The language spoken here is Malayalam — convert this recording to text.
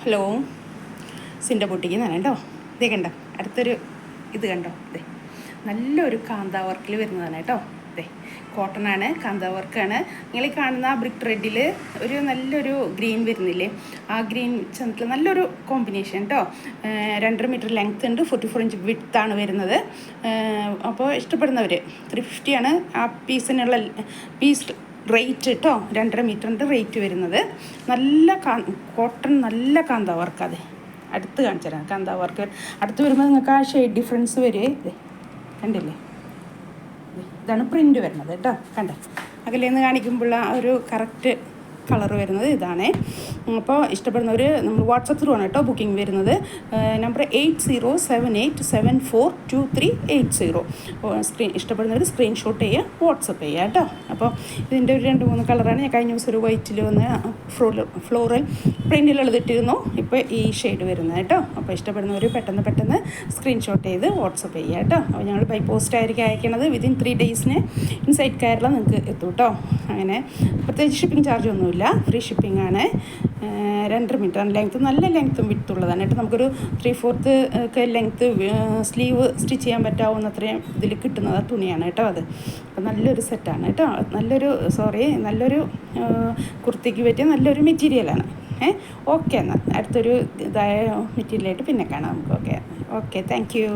ഹലോ, സിൻ്റെ പൊട്ടിക്ക് എന്നാണ് കേട്ടോ. ഇതേ കണ്ടോ, അടുത്തൊരു ഇത് കണ്ടോ, ഇതേ നല്ലൊരു കാന്താ വർക്കിൽ വരുന്നതാണ് കേട്ടോ. ഇതേ കോട്ടണാണ്, കാന്താ വർക്കാണ്. നിങ്ങൾ ഈ കാണുന്ന ആ ബ്രിക്ക് റെഡിൽ ഒരു നല്ലൊരു ഗ്രീൻ വരുന്നില്ലേ, ആ ഗ്രീൻ ചെന്നിട്ട് നല്ലൊരു കോമ്പിനേഷൻ കേട്ടോ. 2.5 മീറ്റർ ലെങ്ത് ഉണ്ട്, 44 ഇഞ്ച് വിഡ്ത്താണ് വരുന്നത്. അപ്പോൾ ഇഷ്ടപ്പെടുന്നവർ 350 ആ പീസിനുള്ള പീസ് റേറ്റ് കേട്ടോ. 2.5 മീറ്ററിൻ്റെ റേറ്റ് വരുന്നത്. നല്ല കോട്ടൺ, നല്ല കാന്താ വർക്ക്. അതെ അടുത്ത് കാണിച്ചു തരാം. കാന്താ വർക്ക് അടുത്ത് വരുമ്പോൾ നിങ്ങൾക്ക് ആ ഷെയ്ഡ് ഡിഫറൻസ് വരെ കണ്ടില്ലേ. ഇതാണ് പ്രിൻ്റ് വരുന്നത് കേട്ടോ. കണ്ടേ, അകലേന്ന് കാണിക്കുമ്പോൾ ആ ഒരു കറക്റ്റ് കളർ വരുന്നത് ഇതാണ്. അപ്പോൾ ഇഷ്ടപ്പെടുന്നവർ നമ്മൾ വാട്സപ്പ് ത്രൂ ആണ് കേട്ടോ ബുക്കിംഗ് വരുന്നത്. നമ്പർ 8078742380. ഇഷ്ടപ്പെടുന്നവർ സ്ക്രീൻഷോട്ട് ചെയ്യുക, വാട്സപ്പ് ചെയ്യുക കേട്ടോ. അപ്പോൾ ഇതിൻ്റെ ഒരു 2-3 കളറാണ്. ഞാൻ കഴിഞ്ഞ ദിവസം ഒരു വൈറ്റിൽ വന്ന് ഫ്ലോറൽ പ്രിൻറ്റിലുള്ളതിട്ടിരുന്നു. ഇപ്പോൾ ഈ ഷെയ്ഡ് വരുന്നത് കേട്ടോ. അപ്പോൾ ഇഷ്ടപ്പെടുന്നവർ പെട്ടെന്ന് സ്ക്രീൻഷോട്ട് ചെയ്ത് വാട്സപ്പ് ചെയ്യുക കേട്ടോ. അപ്പോൾ ഞങ്ങൾ ബൈ പോസ്റ്റ് ആയിരിക്കും അയക്കണത്. വിതിൻ 3 ഡേയ്സിന് ഇൻസൈഡ് കേരള നിങ്ങൾക്ക് എത്തും കേട്ടോ. അങ്ങനെ പ്രത്യേകിച്ച് ഷിപ്പിംഗ് ചാർജ് ഒന്നുമില്ല, ഫ്രീ ഷിപ്പിംഗ് ആണ്. 2.5 മീറ്റർ ലെങ്ത്ത്, നല്ല ലെങ്ത്തും വിട്ടുള്ളതാണ് കേട്ടോ. നമുക്കൊരു 3/4 ഒക്കെ ലെങ്ത്ത് സ്ലീവ് സ്റ്റിച്ച് ചെയ്യാൻ പറ്റാവുന്നത്രയും ഇതിൽ കിട്ടുന്നത് തുണിയാണ് കേട്ടോ അത്. അപ്പോൾ നല്ലൊരു സെറ്റാണ് കേട്ടോ. നല്ലൊരു കുർത്തിക്ക് പറ്റിയ നല്ലൊരു മെറ്റീരിയലാണ്. ഓക്കെ, എന്നാൽ അടുത്തൊരു ഇതായ മെറ്റീരിയലായിട്ട് പിന്നെ കാണാം നമുക്ക്. Okay, thank you.